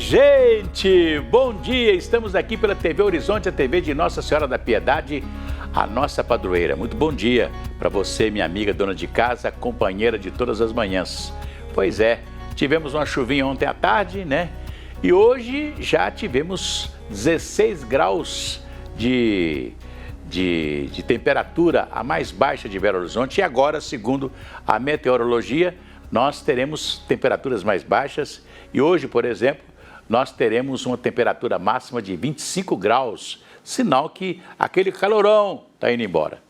Gente, bom dia! Estamos aqui pela TV Horizonte, a TV de Nossa Senhora da Piedade, a nossa padroeira. Muito bom dia para você, minha amiga, dona de casa, companheira de todas as manhãs. Pois é, tivemos uma chuvinha ontem à tarde, né? E hoje já tivemos 16 graus de temperatura, a mais baixa de Belo Horizonte. E agora, segundo a meteorologia, nós teremos temperaturas mais baixas. E hoje, por exemplo, nós teremos uma temperatura máxima de 25 graus, sinal que aquele calorão está indo embora.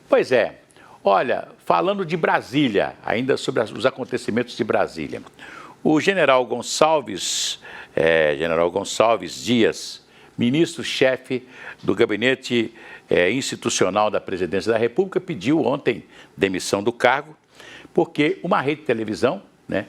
Pois é, olha, falando de Brasília, ainda sobre os acontecimentos de Brasília, o general Gonçalves Dias, ministro-chefe do Gabinete Institucional da Presidência da República, pediu ontem demissão do cargo, porque uma rede de televisão, né,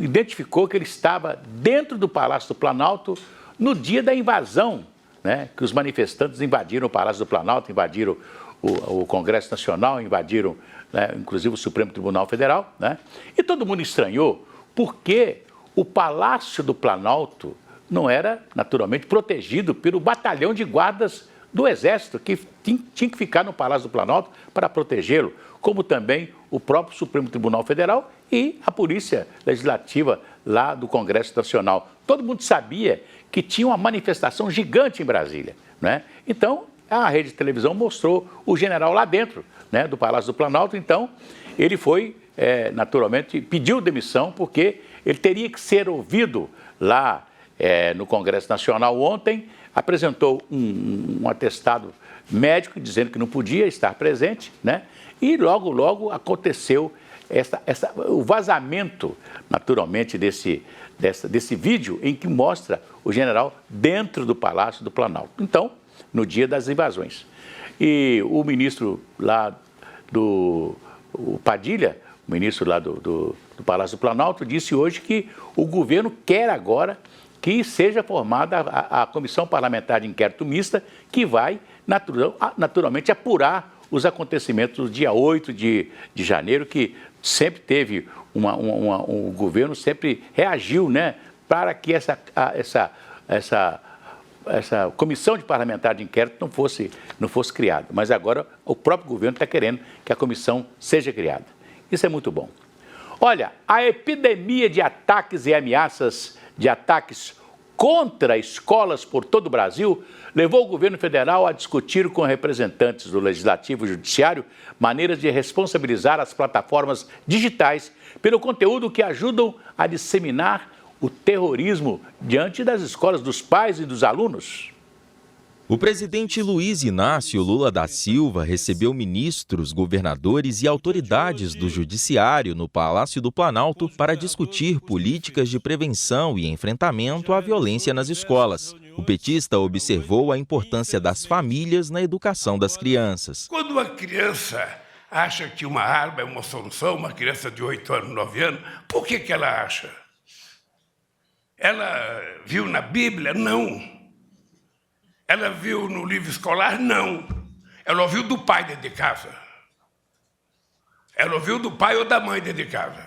identificou que ele estava dentro do Palácio do Planalto no dia da invasão, né, que os manifestantes invadiram o Palácio do Planalto, invadiram o Congresso Nacional, invadiram, né, inclusive o Supremo Tribunal Federal, né, e todo mundo estranhou porque o Palácio do Planalto não era, naturalmente, protegido pelo batalhão de guardas do Exército, que tinha que ficar no Palácio do Planalto para protegê-lo, como também o próprio Supremo Tribunal Federal e a Polícia Legislativa lá do Congresso Nacional. Todo mundo sabia que tinha uma manifestação gigante em Brasília, né? Então, a rede de televisão mostrou o general lá dentro, né, do Palácio do Planalto. Então, ele foi, naturalmente, pediu demissão, porque ele teria que ser ouvido lá no Congresso Nacional ontem, apresentou um atestado médico dizendo que não podia estar presente, né? E logo aconteceu o vazamento, naturalmente, desse vídeo em que mostra o general dentro do Palácio do Planalto. Então, no dia das invasões. E o ministro lá o Padilha, o ministro lá do Palácio do Planalto, disse hoje que o governo quer agora que seja formada a Comissão Parlamentar de Inquérito Mista, que vai, naturalmente, apurar os acontecimentos do dia 8 de janeiro, que sempre teve o governo sempre reagiu, né, para que essa comissão de parlamentar de inquérito não fosse criada. Mas agora o próprio governo está querendo que a comissão seja criada. Isso é muito bom. Olha, a epidemia de ataques e ameaças de ataques contra escolas por todo o Brasil levou o governo federal a discutir com representantes do Legislativo e Judiciário maneiras de responsabilizar as plataformas digitais pelo conteúdo que ajudam a disseminar o terrorismo diante das escolas, dos pais e dos alunos. O presidente Luiz Inácio Lula da Silva recebeu ministros, governadores e autoridades do Judiciário no Palácio do Planalto para discutir políticas de prevenção e enfrentamento à violência nas escolas. O petista observou a importância das famílias na educação das crianças. Quando uma criança acha que uma arma é uma solução, uma criança de 8 anos, 9 anos, por que ela acha? Ela viu na Bíblia? Não. Ela viu no livro escolar? Não. Ela ouviu do pai dentro de casa. Ela ouviu do pai ou da mãe dentro de casa.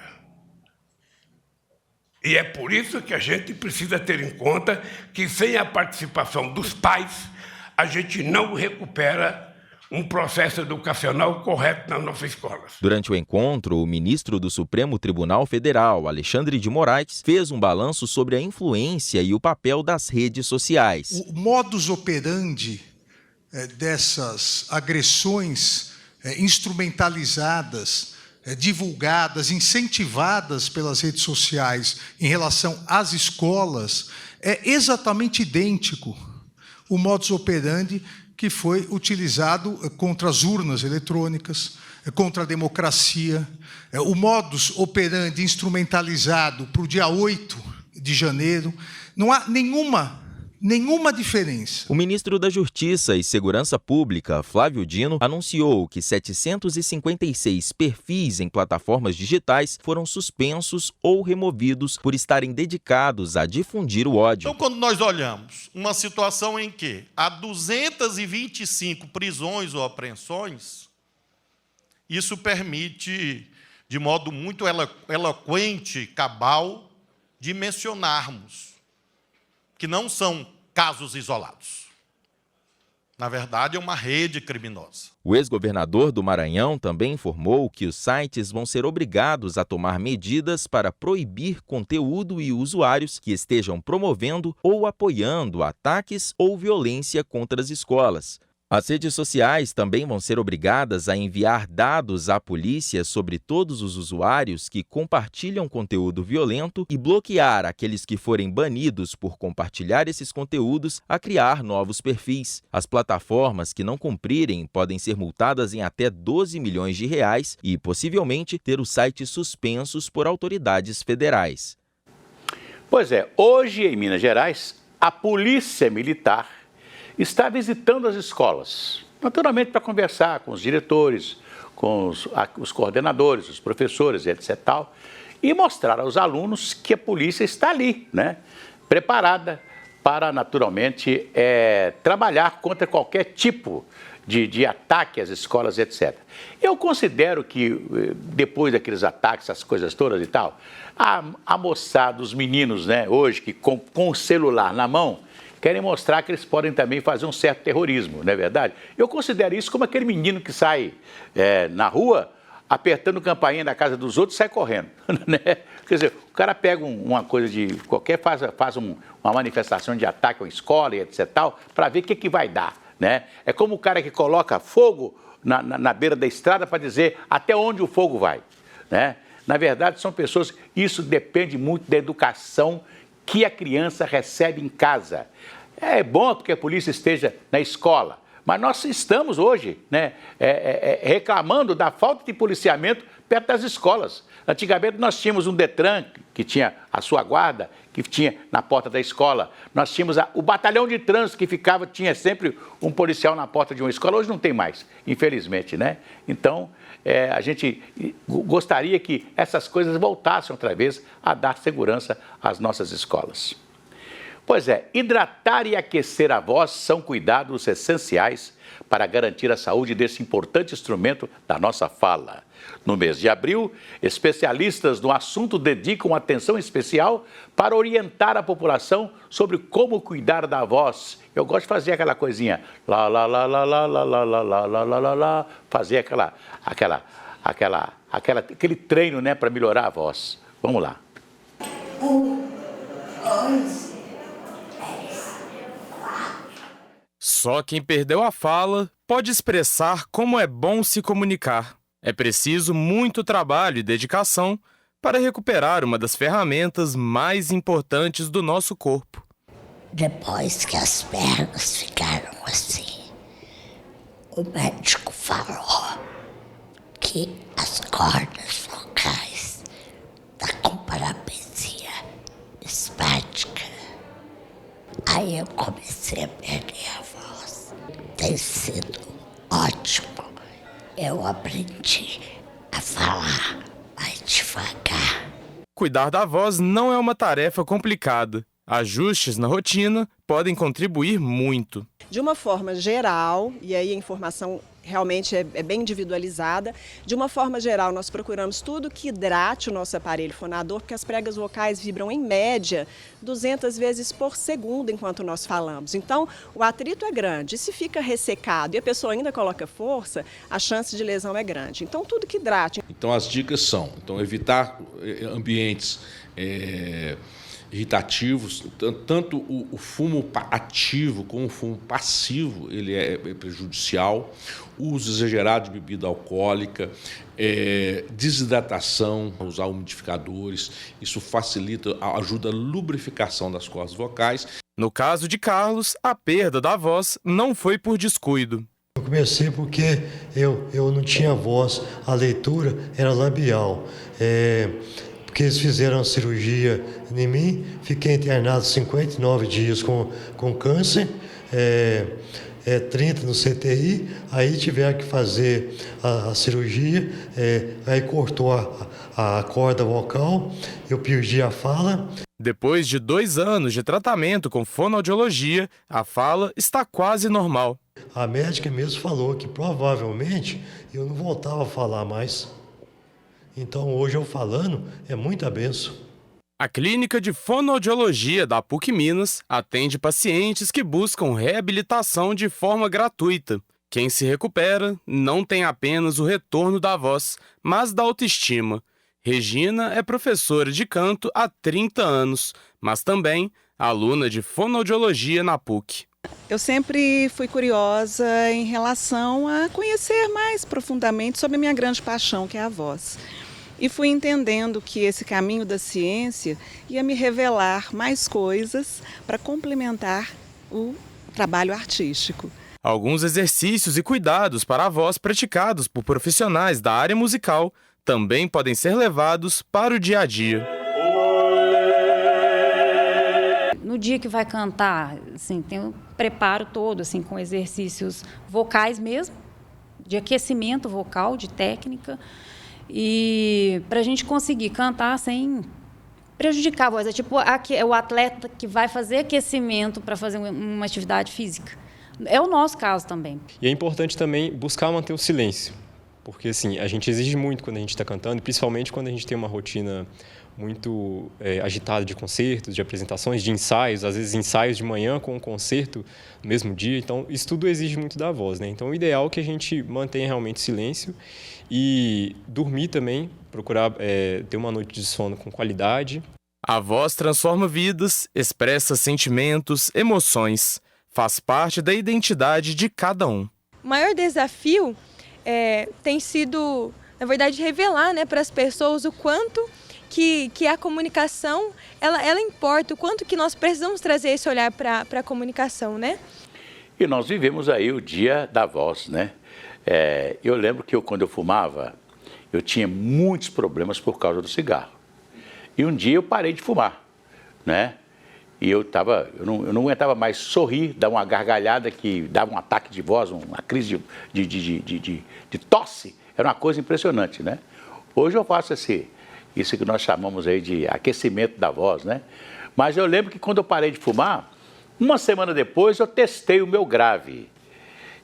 E é por isso que a gente precisa ter em conta que sem a participação dos pais, a gente não recupera um processo educacional correto nas nossas escolas. Durante o encontro, o ministro do Supremo Tribunal Federal, Alexandre de Moraes, fez um balanço sobre a influência e o papel das redes sociais. O modus operandi dessas agressões instrumentalizadas, divulgadas, incentivadas pelas redes sociais em relação às escolas é exatamente idêntico o modus operandi que foi utilizado contra as urnas eletrônicas, contra a democracia, o modus operandi instrumentalizado para o dia 8 de janeiro. Não há nenhuma diferença. O ministro da Justiça e Segurança Pública, Flávio Dino, anunciou que 756 perfis em plataformas digitais foram suspensos ou removidos por estarem dedicados a difundir o ódio. Então, quando nós olhamos uma situação em que há 225 prisões ou apreensões, isso permite, de modo muito eloquente, cabal, de mencionarmos que não são casos isolados. Na verdade, é uma rede criminosa. O ex-governador do Maranhão também informou que os sites vão ser obrigados a tomar medidas para proibir conteúdo e usuários que estejam promovendo ou apoiando ataques ou violência contra as escolas. As redes sociais também vão ser obrigadas a enviar dados à polícia sobre todos os usuários que compartilham conteúdo violento e bloquear aqueles que forem banidos por compartilhar esses conteúdos a criar novos perfis. As plataformas que não cumprirem podem ser multadas em até 12 milhões de reais e, possivelmente, ter os sites suspensos por autoridades federais. Pois é, hoje em Minas Gerais, a Polícia Militar está visitando as escolas, naturalmente para conversar com os diretores, com os coordenadores, os professores, etc. E mostrar aos alunos que a polícia está ali, né, preparada para, naturalmente, trabalhar contra qualquer tipo de ataque às escolas, etc. Eu considero que, depois daqueles ataques, essas coisas todas e tal, a moçada, os meninos, né, hoje, que com o celular na mão, querem mostrar que eles podem também fazer um certo terrorismo, não é verdade? Eu considero isso como aquele menino que sai na rua, apertando campainha na casa dos outros e sai correndo, né? Quer dizer, o cara pega uma coisa de qualquer, faz uma manifestação de ataque à escola e etc. para ver o que vai dar, né? É como o cara que coloca fogo na beira da estrada para dizer até onde o fogo vai, né? Na verdade, são pessoas, isso depende muito da educação que a criança recebe em casa. É bom que a polícia esteja na escola, mas nós estamos hoje, né, reclamando da falta de policiamento perto das escolas. Antigamente nós tínhamos um Detran, que tinha a sua guarda, que tinha na porta da escola. Nós tínhamos o batalhão de trânsito que tinha sempre um policial na porta de uma escola. Hoje não tem mais, infelizmente, né? Então, a gente gostaria que essas coisas voltassem outra vez a dar segurança às nossas escolas. Pois é, hidratar e aquecer a voz são cuidados essenciais para garantir a saúde desse importante instrumento da nossa fala. No mês de abril, especialistas no assunto dedicam atenção especial para orientar a população sobre como cuidar da voz. Eu gosto de fazer aquela coisinha, lá, lá, lá, lá, lá, lá, lá, lá, lá, lá, lá, lá, lá, fazer aquele treino, né, para melhorar a voz. Vamos lá. 1, 2, 3, 4. Só quem perdeu a fala pode expressar como é bom se comunicar. É preciso muito trabalho e dedicação para recuperar uma das ferramentas mais importantes do nosso corpo. Depois que as pernas ficaram assim, o médico falou que as cordas vocais estão com paraplegia espástica. Aí eu comecei a perder a voz. Tem sido ótimo. Eu aprendi a falar mais devagar. Cuidar da voz não é uma tarefa complicada. Ajustes na rotina podem contribuir muito. De uma forma geral, e aí a informação realmente é bem individualizada, de uma forma geral nós procuramos tudo que hidrate o nosso aparelho fonador, porque as pregas vocais vibram em média 200 vezes por segundo enquanto nós falamos. Então o atrito é grande, e se fica ressecado e a pessoa ainda coloca força, a chance de lesão é grande. Então tudo que hidrate. Então as dicas são, evitar ambientes irritativos, tanto o fumo ativo como o fumo passivo, ele é prejudicial, o uso exagerado de bebida alcoólica, desidratação, usar umidificadores, isso facilita, ajuda a lubrificação das cordas vocais. No caso de Carlos, a perda da voz não foi por descuido. Eu comecei porque eu não tinha voz, a leitura era labial. Porque eles fizeram a cirurgia em mim, fiquei internado 59 dias com câncer, 30 no CTI, aí tiveram que fazer a cirurgia, aí cortou a corda vocal, eu perdi a fala. Depois de 2 anos de tratamento com fonoaudiologia, a fala está quase normal. A médica mesmo falou que provavelmente eu não voltava a falar mais. Então, hoje eu falando é muita benção. A Clínica de Fonoaudiologia da PUC Minas atende pacientes que buscam reabilitação de forma gratuita. Quem se recupera não tem apenas o retorno da voz, mas da autoestima. Regina é professora de canto há 30 anos, mas também aluna de fonoaudiologia na PUC. Eu sempre fui curiosa em relação a conhecer mais profundamente sobre a minha grande paixão, que é a voz. E fui entendendo que esse caminho da ciência ia me revelar mais coisas para complementar o trabalho artístico. Alguns exercícios e cuidados para a voz praticados por profissionais da área musical também podem ser levados para o dia a dia. No dia que vai cantar, assim, tem um preparo todo, assim, com exercícios vocais mesmo, de aquecimento vocal, de técnica, e para a gente conseguir cantar sem prejudicar a voz. É tipo o atleta que vai fazer aquecimento para fazer uma atividade física. É o nosso caso também. E é importante também buscar manter o silêncio, porque assim, a gente exige muito quando a gente está cantando, principalmente quando a gente tem uma rotina muito agitada de concertos, de apresentações, de ensaios, às vezes ensaios de manhã com um concerto no mesmo dia. Então, isso tudo exige muito da voz, né? Então, o ideal é que a gente mantenha realmente silêncio e dormir também, procurar ter uma noite de sono com qualidade. A voz transforma vidas, expressa sentimentos, emoções. Faz parte da identidade de cada um. O maior desafio tem sido, na verdade, revelar, né, para as pessoas o quanto que a comunicação ela importa, o quanto que nós precisamos trazer esse olhar para a comunicação, né? E nós vivemos aí o dia da voz, né? Eu lembro que quando eu fumava, eu tinha muitos problemas por causa do cigarro. E um dia eu parei de fumar, né? E eu não aguentava mais sorrir, dar uma gargalhada que dava um ataque de voz, uma crise de tosse. Era uma coisa impressionante, né? Hoje eu faço isso que nós chamamos aí de aquecimento da voz, né? Mas eu lembro que quando eu parei de fumar, uma semana depois eu testei o meu grave.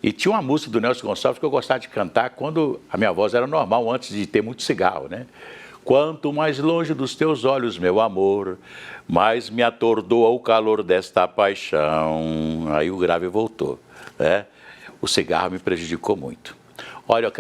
E tinha uma música do Nelson Gonçalves que eu gostava de cantar quando a minha voz era normal, antes de ter muito cigarro, né? Quanto mais longe dos teus olhos, meu amor, mais me atordoa o calor desta paixão. Aí o grave voltou, né? O cigarro me prejudicou muito. Olha, eu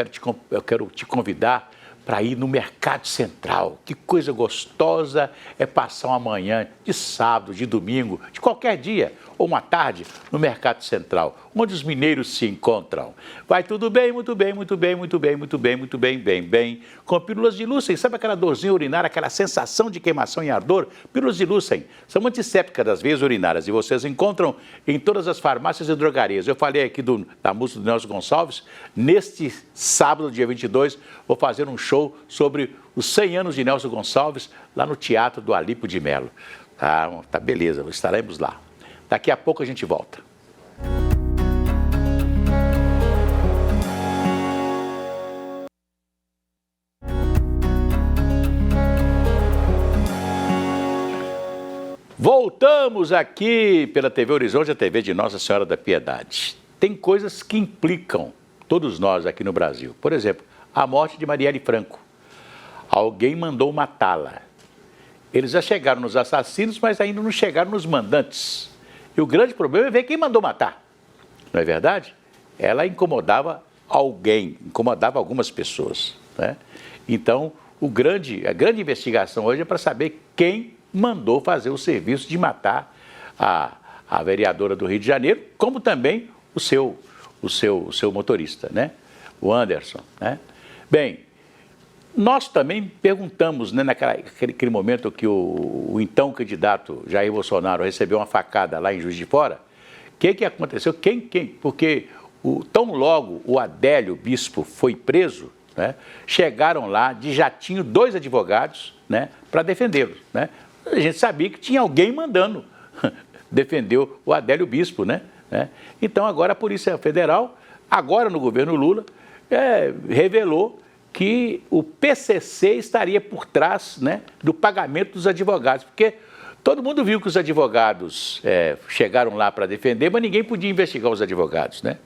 quero te convidar para ir no Mercado Central. Que coisa gostosa é passar uma manhã de sábado, de domingo, de qualquer dia, ou uma tarde, no Mercado Central, onde os mineiros se encontram. Vai tudo bem, muito bem, muito bem, muito bem, muito bem, muito bem, bem, bem. Com pílulas de Lucem, sabe aquela dorzinha urinária, aquela sensação de queimação e ardor? Pílulas de Lucem são antissépticas das veias urinárias e vocês encontram em todas as farmácias e drogarias. Eu falei aqui da música do Nelson Gonçalves. Neste sábado, dia 22, vou fazer um show sobre os 100 anos de Nelson Gonçalves lá no Teatro do Alípio de Melo. Tá beleza, estaremos lá. Daqui a pouco a gente volta. Voltamos aqui pela TV Horizonte, a TV de Nossa Senhora da Piedade. Tem coisas que implicam todos nós aqui no Brasil. Por exemplo, a morte de Marielle Franco. Alguém mandou matá-la. Eles já chegaram nos assassinos, mas ainda não chegaram nos mandantes. E o grande problema é ver quem mandou matar. Não é verdade? Ela incomodava alguém, incomodava algumas pessoas, né? Então, a grande investigação hoje é para saber quem mandou fazer o serviço de matar a vereadora do Rio de Janeiro, como também o seu motorista, né? O Anderson, né? Bem, nós também perguntamos, né, naquele momento que o então candidato Jair Bolsonaro recebeu uma facada lá em Juiz de Fora, o que aconteceu? Porque tão logo o Adélio Bispo foi preso, né, chegaram lá de jatinho 2 advogados, né, para defendê-lo, né? A gente sabia que tinha alguém mandando defender o Adélio Bispo, né? Então agora a Polícia Federal, agora no governo Lula, revelou que o PCC estaria por trás, né, do pagamento dos advogados, porque todo mundo viu que os advogados chegaram lá para defender, mas ninguém podia investigar os advogados, né?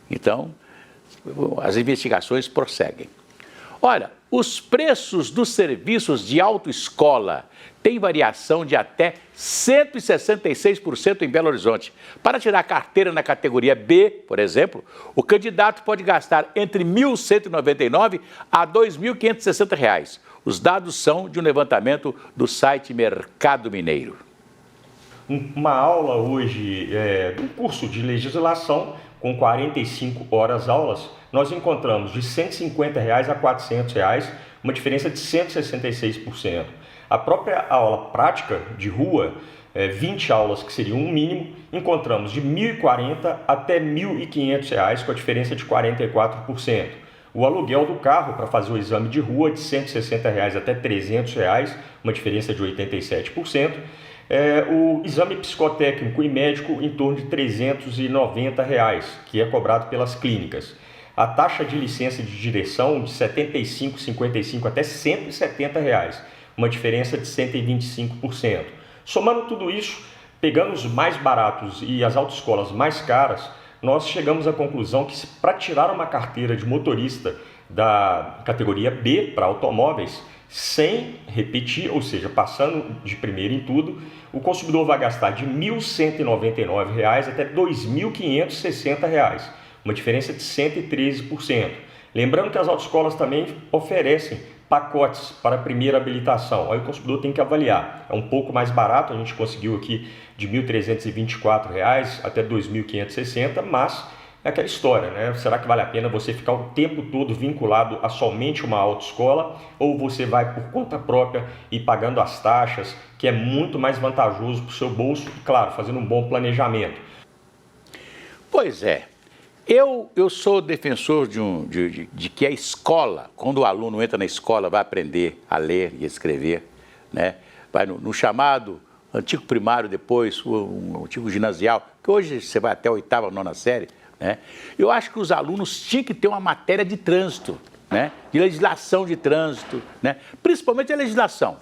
Então, as investigações prosseguem. Olha, os preços dos serviços de autoescola têm variação de até 166% em Belo Horizonte. Para tirar carteira na categoria B, por exemplo, o candidato pode gastar entre R$ 1.199 a R$ 2.560. Os dados são de um levantamento do site Mercado Mineiro. Uma aula hoje do curso de legislação, com 45 horas aulas, nós encontramos de R$ 150 a R$ 400, uma diferença de 166%. A própria aula prática de rua, 20 aulas que seriam um mínimo, encontramos de R$ 1.040 até R$ 1.500, com a diferença de 44%. O aluguel do carro para fazer o exame de rua de R$ 160 até R$ 300, uma diferença de 87%. O exame psicotécnico e médico em torno de R$ 390, que é cobrado pelas clínicas. A taxa de licença de direção de R$ 75,55 até R$ 170, uma diferença de 125%. Somando tudo isso, pegando os mais baratos e as autoescolas mais caras, nós chegamos à conclusão que para tirar uma carteira de motorista da categoria B para automóveis, sem repetir, ou seja, passando de primeiro em tudo, o consumidor vai gastar de R$ 1.199 até R$ 2.560, uma diferença de 113%. Lembrando que as autoescolas também oferecem pacotes para a primeira habilitação. Aí o consumidor tem que avaliar. É um pouco mais barato, a gente conseguiu aqui de R$ 1.324 até R$ 2.560, mas é aquela história, né? Será que vale a pena você ficar o tempo todo vinculado a somente uma autoescola, ou você vai por conta própria e pagando as taxas, que é muito mais vantajoso para o seu bolso, e claro, fazendo um bom planejamento? Pois é. Eu sou defensor de que a escola, quando o aluno entra na escola, vai aprender a ler e escrever, né? Vai no chamado antigo primário, depois o antigo ginasial, que hoje você vai até a 8ª, 9ª série, né? Eu acho que os alunos tinham que ter uma matéria de trânsito, né? De legislação de trânsito, né? Principalmente a legislação.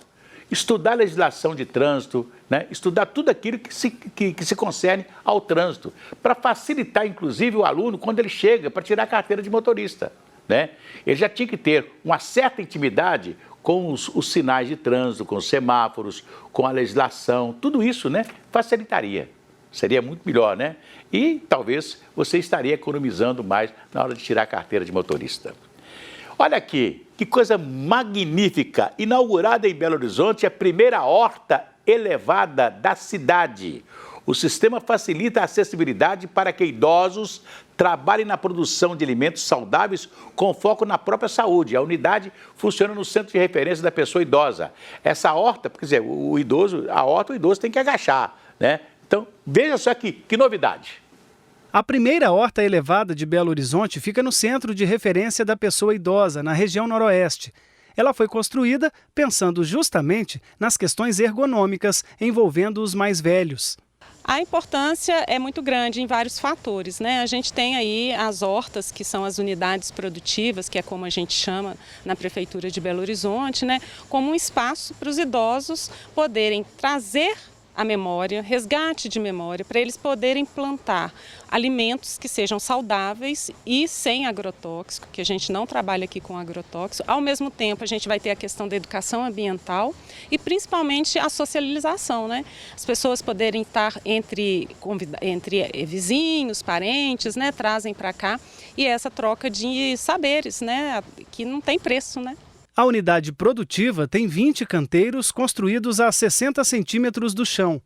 Estudar a legislação de trânsito, né? Estudar tudo aquilo que se concerne ao trânsito, para facilitar, inclusive, o aluno quando ele chega para tirar a carteira de motorista, né? Ele já tinha que ter uma certa intimidade com os sinais de trânsito, com os semáforos, com a legislação, tudo isso, né? Facilitaria. Seria muito melhor, né? E talvez você estaria economizando mais na hora de tirar a carteira de motorista. Olha aqui, que coisa magnífica! Inaugurada em Belo Horizonte a primeira horta elevada da cidade. O sistema facilita a acessibilidade para que idosos trabalhem na produção de alimentos saudáveis com foco na própria saúde. A unidade funciona no centro de referência da pessoa idosa. Essa horta, quer dizer, o idoso tem que agachar, né? Então, veja só que novidade. A primeira horta elevada de Belo Horizonte fica no centro de referência da pessoa idosa, na região noroeste. Ela foi construída pensando justamente nas questões ergonômicas envolvendo os mais velhos. A importância é muito grande em vários fatores, né? A gente tem aí as hortas, que são as unidades produtivas, que é como a gente chama na Prefeitura de Belo Horizonte, né? Como um espaço para os idosos poderem trazer a memória, resgate de memória, para eles poderem plantar alimentos que sejam saudáveis e sem agrotóxico, que a gente não trabalha aqui com agrotóxico. Ao mesmo tempo, a gente vai ter a questão da educação ambiental e principalmente a socialização, né? As pessoas poderem estar entre vizinhos, parentes, né? Trazem para cá, e essa troca de saberes, né? Que não tem preço, né? A unidade produtiva tem 20 canteiros construídos a 60 centímetros do chão.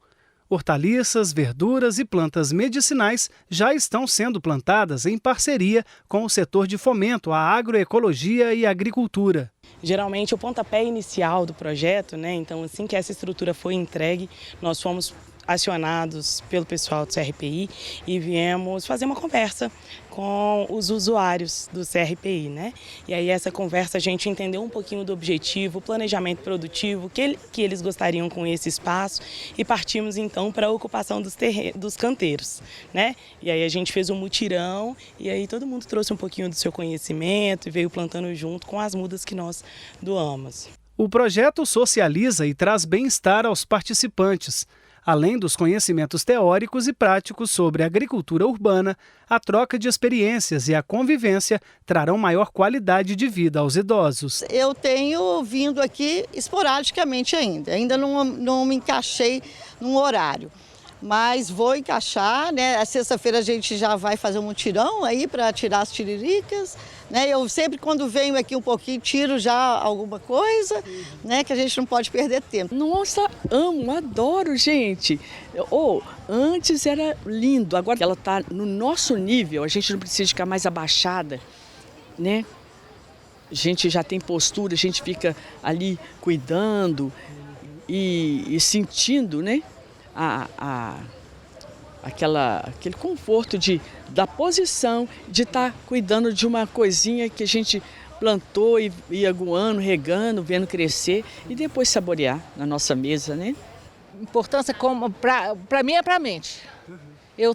Hortaliças, verduras e plantas medicinais já estão sendo plantadas em parceria com o setor de fomento à agroecologia e agricultura. Geralmente o pontapé inicial do projeto, né? Então assim que essa estrutura foi entregue, nós fomos acionados pelo pessoal do CRPI e viemos fazer uma conversa com os usuários do CRPI, né? E aí essa conversa a gente entendeu um pouquinho do objetivo, o planejamento produtivo que eles gostariam com esse espaço, e partimos então para a ocupação dos canteiros, né? E aí a gente fez um mutirão e aí todo mundo trouxe um pouquinho do seu conhecimento e veio plantando junto com as mudas que nós doamos. O projeto socializa e traz bem-estar aos participantes. Além dos conhecimentos teóricos e práticos sobre agricultura urbana, a troca de experiências e a convivência trarão maior qualidade de vida aos idosos. Eu tenho vindo aqui esporadicamente ainda não me encaixei num horário. Mas vou encaixar, né? A sexta-feira a gente já vai fazer um mutirão aí para tirar as tiriricas, né? Eu sempre, quando venho aqui um pouquinho, tiro já alguma coisa, né? Que a gente não pode perder tempo. Nossa, amo, adoro, gente. Antes era lindo, agora ela está no nosso nível, a gente não precisa ficar mais abaixada, né? A gente já tem postura, a gente fica ali cuidando e sentindo, né? Aquele conforto da posição, de estar cuidando de uma coisinha que a gente plantou e ia aguando, regando, vendo crescer e depois saborear na nossa mesa, né? Importância para mim é para a mente. Eu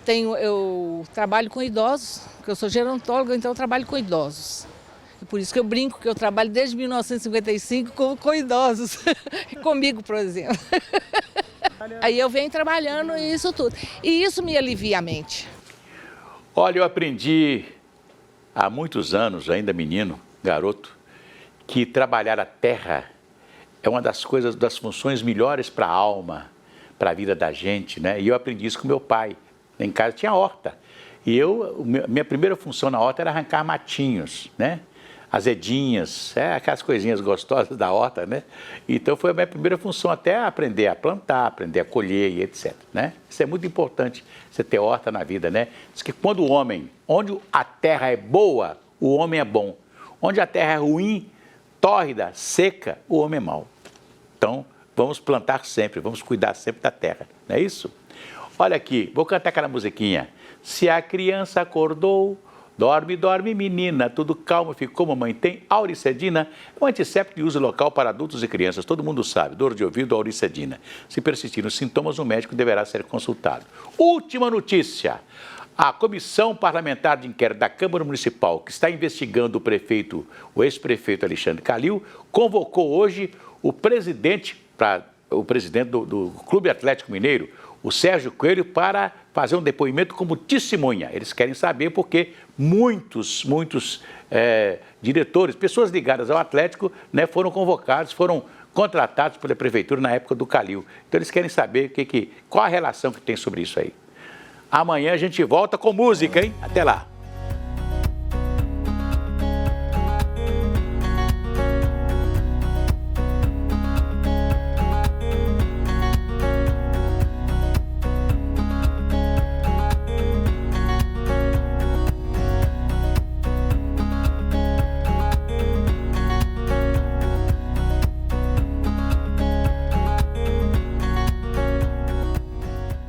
trabalho com idosos, porque eu sou gerontóloga, então eu trabalho com idosos. E por isso que eu brinco que eu trabalho desde 1955 com idosos, comigo, por exemplo. Aí eu venho trabalhando isso tudo. E isso me alivia a mente. Olha, eu aprendi há muitos anos, ainda menino, garoto, que trabalhar a terra é uma das coisas, das funções melhores para a alma, para a vida da gente, né? E eu aprendi isso com meu pai. Em casa tinha horta. E minha primeira função na horta era arrancar matinhos, né? Azedinhas, aquelas coisinhas gostosas da horta, né? Então foi a minha primeira função até aprender a plantar, aprender a colher e etc, né? Isso é muito importante, você ter horta na vida, né? Diz que quando o homem, onde a terra é boa, o homem é bom. Onde a terra é ruim, tórrida, seca, o homem é mau. Então, vamos plantar sempre, vamos cuidar sempre da terra, não é isso? Olha aqui, vou cantar aquela musiquinha. Se a criança acordou, dorme, dorme, menina, tudo calmo ficou, mamãe tem auricedina, é um antisséptico de uso local para adultos e crianças, todo mundo sabe, dor de ouvido, auricedina. Se persistirem os sintomas, o médico deverá ser consultado. Última notícia, a Comissão Parlamentar de Inquérito da Câmara Municipal, que está investigando o ex-prefeito Alexandre Calil, convocou hoje o presidente do Clube Atlético Mineiro, o Sérgio Coelho, para fazer um depoimento como testemunha. Eles querem saber porque muitos diretores, pessoas ligadas ao Atlético, né, foram convocados, foram contratados pela prefeitura na época do Calil. Então eles querem saber qual a relação que tem sobre isso aí. Amanhã a gente volta com música, hein? Até lá!